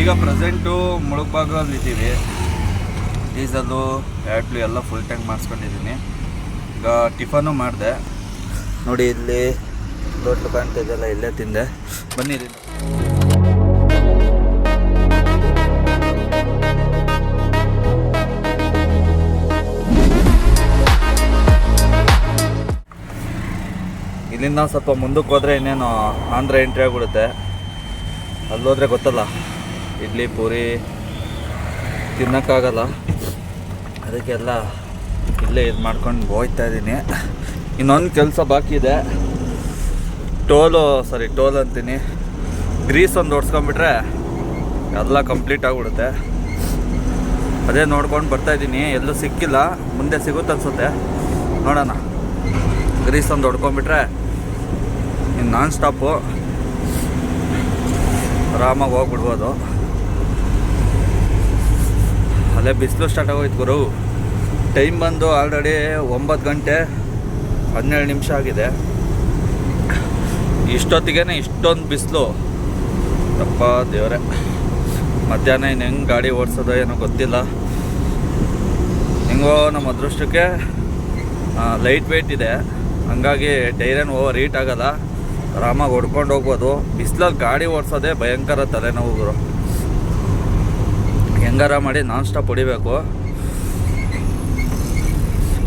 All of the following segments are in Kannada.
ಈಗ ಪ್ರೆಸೆಂಟು ಮುಳುಗ್ಭಾಗದಲ್ಲಿದ್ದೀವಿ. ಡೀಸಲ್ಲು ಆ್ಯಡ್ಲು ಎಲ್ಲ ಫುಲ್ ಟ್ಯಾಂಕ್ ಮಾಡಿಸ್ಕೊಂಡಿದ್ದೀನಿ. ಈಗ ಟಿಫನು ಮಾಡಿದೆ ನೋಡಿ, ಇಲ್ಲಿ ದೊಡ್ಡ ಕಾಣ್ತಿದ್ದೆಲ್ಲ ಇಲ್ಲೇ ತಿಂದೆ. ಬನ್ನಿ ಇಲ್ಲಿಂದ ಸ್ವಲ್ಪ ಮುಂದಕ್ಕೆ ಹೋದರೆ ಇನ್ನೇನು ಆಂಧ್ರ ಎಂಟ್ರಿ ಆಗಿಬಿಡುತ್ತೆ. ಅಲ್ಲೋದ್ರೆ ಗೊತ್ತಲ್ಲ, ಇಡ್ಲಿ ಪೂರಿ ತಿನ್ನೋಕ್ಕಾಗಲ್ಲ, ಅದಕ್ಕೆಲ್ಲ ಇಲ್ಲೇ ಇದು ಮಾಡ್ಕೊಂಡು ಹೋಗ್ತಾ ಇದ್ದೀನಿ. ಇನ್ನೊಂದು ಕೆಲಸ ಬಾಕಿ ಇದೆ, ಟೋಲ್ ಅಂತೀನಿ, ಗ್ರೀಸ್ ಒಂದು ಓಡಿಸ್ಕೊಂಡ್ಬಿಟ್ರೆ ಎಲ್ಲ ಕಂಪ್ಲೀಟ್ ಆಗಿಬಿಡುತ್ತೆ. ಅದೇ ನೋಡ್ಕೊಂಡು ಬರ್ತಾಯಿದ್ದೀನಿ, ಎಲ್ಲೂ ಸಿಕ್ಕಿಲ್ಲ, ಮುಂದೆ ಸಿಗುತ್ತೆ ಅನಿಸುತ್ತೆ, ನೋಡೋಣ. ಗ್ರೀಸ್ ಒಂದು ಹೊಡ್ಕೊಂಡ್ಬಿಟ್ರೆ ಇನ್ನು ನಾನ್ ಸ್ಟಾಪು ಆರಾಮಾಗಿ ಹೋಗ್ಬಿಡ್ಬೋದು. ಅಲ್ಲೇ ಬಿಸಿಲು ಸ್ಟಾರ್ಟ್ ಆಗೋಯ್ತು ಗುರು. ಟೈಮ್ ಬಂದು ಆಲ್ರೆಡಿ 9 ಗಂಟೆ 17 ನಿಮಿಷ ಆಗಿದೆ. ಇಷ್ಟೊತ್ತಿಗೆ ಇಷ್ಟೊಂದು ಬಿಸಿಲು, ತಪ್ಪ ದೇವರೇ. ಮಧ್ಯಾಹ್ನ ಇನ್ನು ಹೆಂಗೆ ಗಾಡಿ ಓಡಿಸೋದು ಏನೋ ಗೊತ್ತಿಲ್ಲ. ಹೆಂಗೋ ನಮ್ಮ ಅದೃಷ್ಟಕ್ಕೆ ಲೈಟ್ ವೆಯ್ಟ್ ಇದೆ, ಹಂಗಾಗಿ ಟೈರೇನು ಓವರ್ ಹೀಟ್ ಆಗೋಲ್ಲ, ಆರಾಮಾಗಿ ಹೊಡ್ಕೊಂಡು ಹೋಗ್ಬೋದು. ಬಿಸಿಲಲ್ಲಿ ಗಾಡಿ ಓಡಿಸೋದೇ ಭಯಂಕರ ತಲೆನೋವು ಗುರು. ಹೆಂಗಾರ ಮಾಡಿ ನಾನ್ ಸ್ಟಾಪ್ ಹೊಡಿಬೇಕು.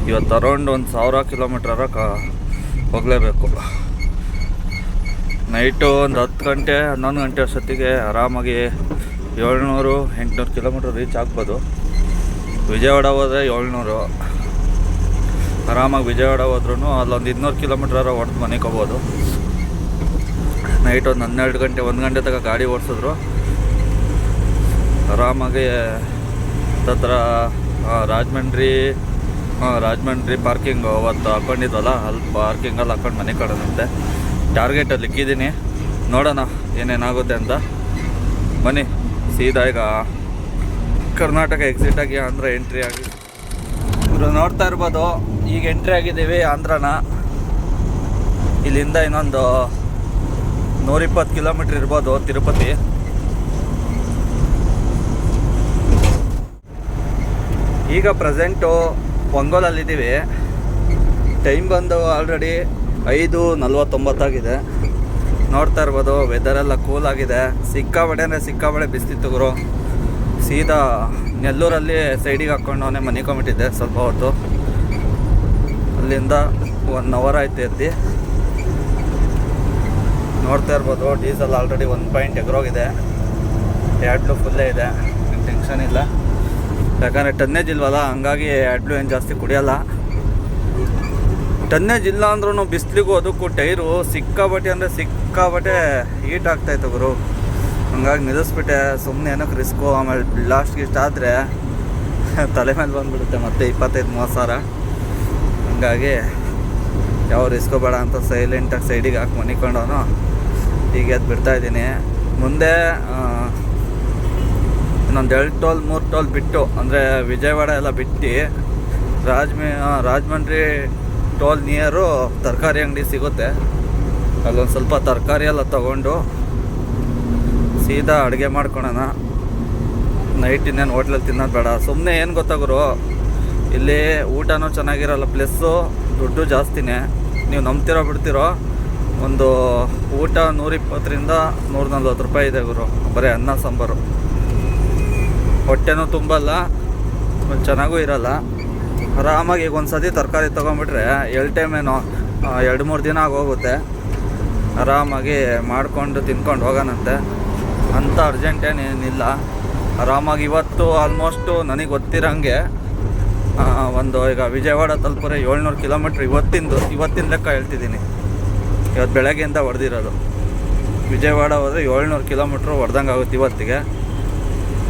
ಇವತ್ತು ಅರೌಂಡ್ 1000 ಕಿಲೋಮೀಟ್ರ ಹೋಗಲೇಬೇಕು. ನೈಟು ಒಂದು 10 ಗಂಟೆ 11 ಗಂಟೆ ಅಷ್ಟೊತ್ತಿಗೆ ಆರಾಮಾಗಿ 700-800 ಕಿಲೋಮೀಟ್ರ್ ರೀಚ್ ಆಗ್ಬೋದು. ವಿಜಯವಾಡ ಹೋದರೆ 700, ಆರಾಮಾಗಿ ವಿಜಯವಾಡ ಹೋದ್ರೂ ಅಲ್ಲೊಂದು 200 ಕಿಲೋಮೀಟ್ರ ಹೊಡೆದು ಮನೆಗೆ ಹೋಗ್ಬೋದು. ನೈಟ್ ಒಂದು 12 ಗಂಟೆ 1 ಗಂಟೆ ತನಕ ಗಾಡಿ ಓಡಿಸಿದ್ರು ಆರಾಮಾಗಿ ಹತ್ರ ರಾಜಮಂಡ್ರಿ ಪಾರ್ಕಿಂಗ್ ಅವತ್ತು ಹಾಕ್ಕೊಂಡಿದ್ವಲ್ಲ, ಅಲ್ಲಿ ಪಾರ್ಕಿಂಗಲ್ಲಿ ಹಾಕ್ಕೊಂಡು ಮನೆ ಕಡೋದಂತೆ. ಟಾರ್ಗೆಟಲ್ಲಿ ಇಕ್ಕಿದ್ದೀನಿ, ನೋಡೋಣ ಏನೇನಾಗುತ್ತೆ ಅಂತ. ಬನ್ನಿ ಸೀದಾ ಈಗ ಕರ್ನಾಟಕ ಎಕ್ಸಿಟ್ ಆಗಿ ಆಂಧ್ರ ಎಂಟ್ರಿ ಆಗಿ ಇವರು ನೋಡ್ತಾ ಇರ್ಬೋದು. ಈಗ ಎಂಟ್ರಿ ಆಗಿದ್ದೀವಿ ಆಂಧ್ರನ. ಇಲ್ಲಿಂದ ಇನ್ನೊಂದು 120 ಕಿಲೋಮೀಟ್ರ್ ಇರ್ಬೋದು ತಿರುಪತಿ. ಈಗ ಪ್ರೆಸೆಂಟು ಒಂಗೋಲಲ್ಲಿದ್ದೀವಿ. ಟೈಮ್ ಬಂದು ಆಲ್ರೆಡಿ 5:49 ಆಗಿದೆ. ನೋಡ್ತಾ ಇರ್ಬೋದು, ವೆದರೆಲ್ಲ ಕೂಲ್ ಆಗಿದೆ. ಸಿಕ್ಕಾಬಡೆ ಬಿಸ್ತಿತ್ತು ಗುರು. ಸೀದಾ ನೆಲ್ಲೂರಲ್ಲಿ ಸೈಡಿಗೆ ಹಾಕ್ಕೊಂಡವನೇ ಮನಿಕೊಂಬಿಟ್ಟಿದ್ದೆ ಸ್ವಲ್ಪ ಹೊತ್ತು. ಅಲ್ಲಿಂದ 1 ಅವರ್ ಆಯ್ತು ಎದ್ದು. ನೋಡ್ತಾ ಇರ್ಬೋದು, ಡೀಸೆಲ್ ಆಲ್ರೆಡಿ 1 ಪಾಯಿಂಟ್ ಎಗ್ರೋಗಿದೆ. ಆ್ಯಡ್ಲು ಫುಲ್ಲೇ ಇದೆ, ಟೆನ್ಷನ್ ಇಲ್ಲ. ಯಾಕಂದರೆ ಟನ್ನೇಜ್ ಇಲ್ವಲ್ಲ, ಹಂಗಾಗಿ ಆ್ಯಡ್ಲು ಏನು ಜಾಸ್ತಿ ಕುಡಿಯೋಲ್ಲ. ಟನ್ನೇಜ್ ಇಲ್ಲ ಅಂದ್ರೂ ಬಿಸಿಲಿಗೂ ಅದಕ್ಕೂ ಟೈರು ಸಿಕ್ಕಾಬಟ್ಟೆ ಹೀಟ್ ಆಗ್ತಾಯಿತ್ತು ಗುರು. ಹಂಗಾಗಿ ನಿಲ್ಲಿಸ್ಬಿಟ್ಟೆ. ಸುಮ್ಮನೆ ಏನಕ್ಕೆ ರಿಸ್ಕು, ಆಮೇಲೆ ಲಾಸ್ಟ್ ಆದರೆ ತಲೆ ಮೇಲೆ ಬಂದುಬಿಡುತ್ತೆ ಮತ್ತೆ 25-30 ಸಾವಿರ. ಹಂಗಾಗಿ ಯಾವ ರಿಸ್ಕು ಬೇಡ ಅಂತ ಸೈಲೆಂಟಾಗಿ ಸೈಡಿಗೆ ಹಾಕಿ ಮನಿಕೊಂಡವನು ಈಗ ಎದ್ದು ಬಿಡ್ತಾಯಿದ್ದೀನಿ. ಮುಂದೆ ಇನ್ನೊಂದು 2 ಟೋಲ್ 3 ಟೋಲ್ ಬಿಟ್ಟು, ಅಂದರೆ ವಿಜಯವಾಡ ಎಲ್ಲ ಬಿಟ್ಟು ರಾಜಮಂಡ್ರಿ ಟೋಲ್ ನಿಯರು ತರಕಾರಿ ಅಂಗಡಿ ಸಿಗುತ್ತೆ. ಅಲ್ಲೊಂದು ಸ್ವಲ್ಪ ತರಕಾರಿ ಎಲ್ಲ ತೊಗೊಂಡು ಸೀದಾ ಅಡುಗೆ ಮಾಡ್ಕೊಳೋಣ. ನೈಟ್ ಇನ್ನೇನು ಹೋಟ್ಲಲ್ಲಿ ತಿನ್ನೋದು ಬೇಡ. ಸುಮ್ಮನೆ ಏನು ಗೊತ್ತಾಗುರು, ಇಲ್ಲಿ ಊಟನೂ ಚೆನ್ನಾಗಿರಲ್ಲ, ಪ್ಲಸ್ಸು ದುಡ್ಡು ಜಾಸ್ತಿನೇ. ನೀವು ನಂಬ್ತಿರೋ ಬಿಡ್ತಿರೋ, ಒಂದು ಊಟ 120ರಿಂದ 140 ರೂಪಾಯಿ ಇದೆ ಗುರು, ಬರೀ ಅನ್ನ ಸಾಂಬಾರು. ಹೊಟ್ಟೆನೂ ತುಂಬಲ್ಲ, ಚೆನ್ನಾಗೂ ಇರಲ್ಲ. ಆರಾಮಾಗಿ ಈಗ ಒಂದು ಸತಿ ತರಕಾರಿ ತೊಗೊಂಬಿಟ್ರೆ 2 ಟೈಮ್ ಏನೋ 2-3 ದಿನ ಆಗೋಗುತ್ತೆ. ಆರಾಮಾಗಿ ಮಾಡ್ಕೊಂಡು ತಿನ್ಕೊಂಡು ಹೋಗೋಣಂತೆ. ಅಂಥ ಅರ್ಜೆಂಟೇನೇನಿಲ್ಲ. ಆರಾಮಾಗಿ ಇವತ್ತು ಆಲ್ಮೋಸ್ಟು ನನಗೆ ಗೊತ್ತಿರೋಂಗೆ ಒಂದು ಈಗ ವಿಜಯವಾಡ ತಲುಪರೆ 700 ಕಿಲೋಮೀಟ್ರ್ ಇವತ್ತಿನ ಲೆಕ್ಕ ಹೇಳ್ತಿದ್ದೀನಿ. ಇವತ್ತು ಬೆಳಗ್ಗೆಯಿಂದ ಹೊಡೆದಿರೋದು. ವಿಜಯವಾಡ ಹೋದರೆ 700 ಕಿಲೋಮೀಟ್ರ್ ಹೊಡೆದಂಗೆ ಆಗುತ್ತೆ ಇವತ್ತಿಗೆ.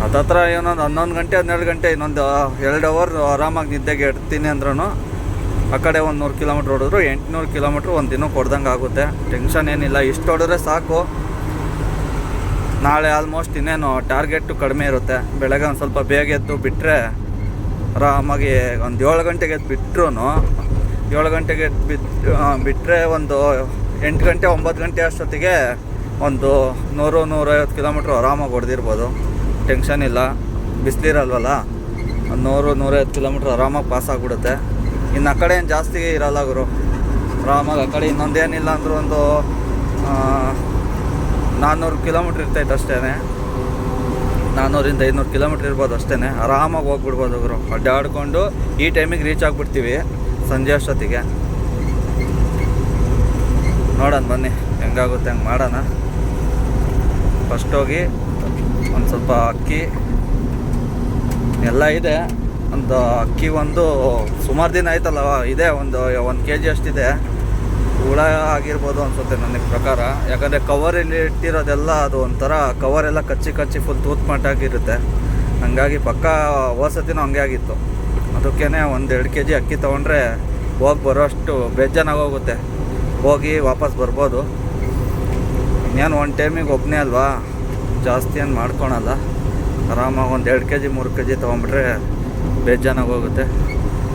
ಹತ್ತತ್ರ ಏನೊಂದು 11 ಗಂಟೆ 12 ಗಂಟೆ ಇನ್ನೊಂದು 2 ಅವರ್ ಆರಾಮಾಗಿ ನಿದ್ದೆಗೆ ಇಡ್ತೀನಿ ಅಂದ್ರೂ ಆ ಕಡೆ ಒಂದು 100 ಕಿಲೋಮೀಟ್ರ್ ಹೊಡೆದ್ರು 800 ಕಿಲೋಮೀಟ್ರ್ ಒಂದು ದಿನಕ್ಕೆ ಹೊಡೆದಂಗೆ ಆಗುತ್ತೆ. ಟೆನ್ಷನ್ ಏನಿಲ್ಲ, ಇಷ್ಟು ಹೊಡೆದ್ರೆ ಸಾಕು. ನಾಳೆ ಆಲ್ಮೋಸ್ಟ್ ಇನ್ನೇನು ಟಾರ್ಗೆಟು ಕಡಿಮೆ ಇರುತ್ತೆ. ಬೆಳಗ್ಗೆ ಒಂದು ಸ್ವಲ್ಪ ಬೇಗ ಎದ್ದು ಬಿಟ್ಟರೆ ಆರಾಮಾಗಿ ಒಂದು 7 ಗಂಟೆಗೆ ಎದ್ದು ಬಿಟ್ಟರು 7 ಗಂಟೆಗೆ ಬಿಟ್ಟರೆ ಒಂದು 8 ಗಂಟೆ 9 ಗಂಟೆ ಅಷ್ಟೊತ್ತಿಗೆ ಒಂದು 100-150 ಕಿಲೋಮೀಟ್ರ್ ಆರಾಮಾಗಿ ಹೊಡೆದಿರ್ಬೋದು. ಟೆನ್ಷನ್ ಇಲ್ಲ, ಬಿಸಿಲಿರಲ್ವಲ್ಲ. 100-150 ಕಿಲೋಮೀಟ್ರ್ ಆರಾಮಾಗಿ ಪಾಸ್ ಆಗಿಬಿಡುತ್ತೆ. ಇನ್ನು ಆ ಕಡೆ ಏನು ಜಾಸ್ತಿ ಇರಲ್ಲ ಗುರು, ಆರಾಮಾಗಿ ಆ ಕಡೆ ಇನ್ನೊಂದೇನಿಲ್ಲ ಅಂದರೂ ಒಂದು 400 ಕಿಲೋಮೀಟ್ರ್ ಇರ್ತೈತೆ ಅಷ್ಟೇ. 400-500 ಕಿಲೋಮೀಟ್ರ್ ಇರ್ಬೋದು ಅಷ್ಟೇ. ಆರಾಮಾಗಿ ಹೋಗ್ಬಿಡ್ಬೋದು ಗುರು, ಅಡ್ಡಾಡ್ಕೊಂಡು ಈ ಟೈಮಿಗೆ ರೀಚ್ ಆಗಿಬಿಡ್ತೀವಿ ಸಂಜೆ ಅಷ್ಟೊತ್ತಿಗೆ. ನೋಡೋಣ ಬನ್ನಿ ಹೆಂಗಾಗುತ್ತೆ ಹಂಗೆ ಮಾಡೋಣ. ಫಸ್ಟ್ ಹೋಗಿ ಒಂದು ಸ್ವಲ್ಪ ಅಕ್ಕಿ ಎಲ್ಲ ಇದೆ, ಒಂದು ಅಕ್ಕಿ ಒಂದು ಸುಮಾರು ದಿನ ಆಯ್ತಲ್ಲ ಇದೆ, ಒಂದು 1 kg ಅಷ್ಟಿದೆ. ಹುಳ ಆಗಿರ್ಬೋದು ಅನ್ಸುತ್ತೆ ನನಗೆ ಪ್ರಕಾರ, ಯಾಕಂದರೆ ಕವರಲ್ಲಿ ಇಟ್ಟಿರೋದೆಲ್ಲ ಅದು ಒಂಥರ ಕವರೆಲ್ಲ ಕಚ್ಚಿ ಫುಲ್ ತೂತ್ ಮಟ್ಟಾಗಿರುತ್ತೆ. ಹಾಗಾಗಿ ಪಕ್ಕ ಹೋಸತಿನೂ ಹಂಗೆ ಆಗಿತ್ತು. ಅದಕ್ಕೇ 1-2 kg ಅಕ್ಕಿ ತೊಗೊಂಡ್ರೆ ಹೋಗಿ ಬರೋಷ್ಟು ಬೇಜಾನಾಗೋಗುತ್ತೆ, ಹೋಗಿ ವಾಪಸ್ ಬರ್ಬೋದು. ಇನ್ನೇನು ಒಂದು ಟೈಮಿಗೆ ಒಬ್ಬನೇ ಅಲ್ವಾ, ಜಾಸ್ತಿ ಏನು ಮಾಡ್ಕೊಳಲ್ಲ. ಆರಾಮಾಗಿ 1-2 kg 3 kg ತೊಗೊಂಬಿಟ್ರೆ ಬೇಜಾನಾಗೋಗುತ್ತೆ.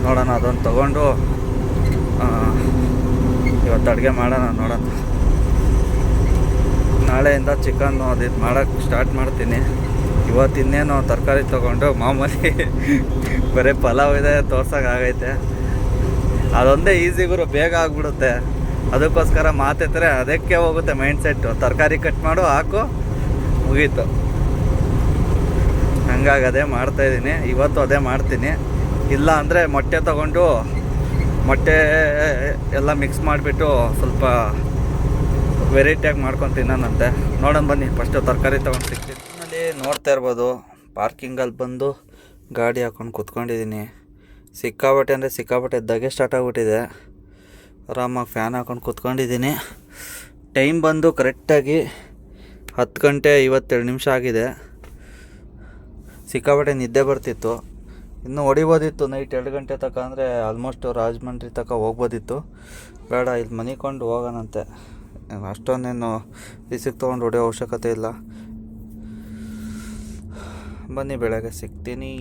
ನೋಡೋಣ, ಅದೊಂದು ತೊಗೊಂಡು ಇವತ್ತು ಅಡುಗೆ ಮಾಡೋಣ. ನೋಡೋಣ, ನಾಳೆಯಿಂದ ಚಿಕನ್ನು ಅದು ಮಾಡೋಕ್ಕೆ ಸ್ಟಾರ್ಟ್ ಮಾಡ್ತೀನಿ. ಇವತ್ತು ಇನ್ನೇನು ತರಕಾರಿ ತೊಗೊಂಡು ಮಾಮೂಲಿ ಬರೀ ಪಲಾವ್ ಇದೆ ತೋರ್ಸೋಕ್ಕಾಗೈತೆ. ಅದೊಂದೇ ಈಸಿ ಗುರು, ಬೇಗ ಆಗಿಬಿಡುತ್ತೆ. ಅದಕ್ಕೋಸ್ಕರ ಮಾತಾಡ್ತಾರೆ, ಅದಕ್ಕೆ ಹೋಗುತ್ತೆ ಮೈಂಡ್ ಸೆಟ್ಟು. ತರಕಾರಿ ಕಟ್ ಮಾಡು, ಹಾಕು, ಮುಗೀತು. ಹಂಗಾಗಿ ಅದೇ ಮಾಡ್ತಾಯಿದ್ದೀನಿ ಇವತ್ತು, ಅದೇ ಮಾಡ್ತೀನಿ. ಇಲ್ಲ ಅಂದರೆ ಮೊಟ್ಟೆ ತೊಗೊಂಡು ಮೊಟ್ಟೆ ಎಲ್ಲ ಮಿಕ್ಸ್ ಮಾಡಿಬಿಟ್ಟು ಸ್ವಲ್ಪ ವೆರೈಟಿಯಾಗಿ ಮಾಡ್ಕೊಂಡು ತಿನ್ನೋಣಂತೆ. ನೋಡೋಣ ಬನ್ನಿ. ಫಸ್ಟು ತರಕಾರಿ ತೊಗೊಂಡು ಸಿಗ್ತೀನಿ. ಅಲ್ಲಿ ನೋಡ್ತಾ ಇರ್ಬೋದು, ಪಾರ್ಕಿಂಗಲ್ಲಿ ಬಂದು ಗಾಡಿ ಹಾಕ್ಕೊಂಡು ಕೂತ್ಕೊಂಡಿದ್ದೀನಿ. ಸಿಕ್ಕಾಪಟ್ಟೆ ದಗೆ ಸ್ಟಾರ್ಟ್ ಆಗಿಬಿಟ್ಟಿದೆ. ಆರಾಮಾಗಿ ಫ್ಯಾನ್ ಹಾಕ್ಕೊಂಡು ಕೂತ್ಕೊಂಡಿದ್ದೀನಿ. ಟೈಮ್ ಬಂದು ಕರೆಕ್ಟಾಗಿ 10:52 ಆಗಿದೆ. ಸಿಕ್ಕಾಪಟ್ಟೆ ನಿದ್ದೆ ಬರ್ತಿತ್ತು. ಇನ್ನೂ ಹೊಡಿಬೋದಿತ್ತು ನೈಟ್ 2 ಗಂಟೆ ತನಕ, ಅಂದರೆ ಆಲ್ಮೋಸ್ಟ್ ರಾಜಮಂಡ್ರಿ ತನಕ ಹೋಗ್ಬೋದಿತ್ತು. ಬೇಡ, ಇಲ್ಲಿ ಮನಿಕೊಂಡು ಹೋಗೋಣಂತೆ. ಅಷ್ಟೊಂದೇನು ರಿಸಿಕ್ ತೊಗೊಂಡು ಹೊಡೆಯೋ ಅವಶ್ಯಕತೆ ಇಲ್ಲ. ಬನ್ನಿ, ಬೆಳಗ್ಗೆ ಸಿಗ್ತೀನಿ.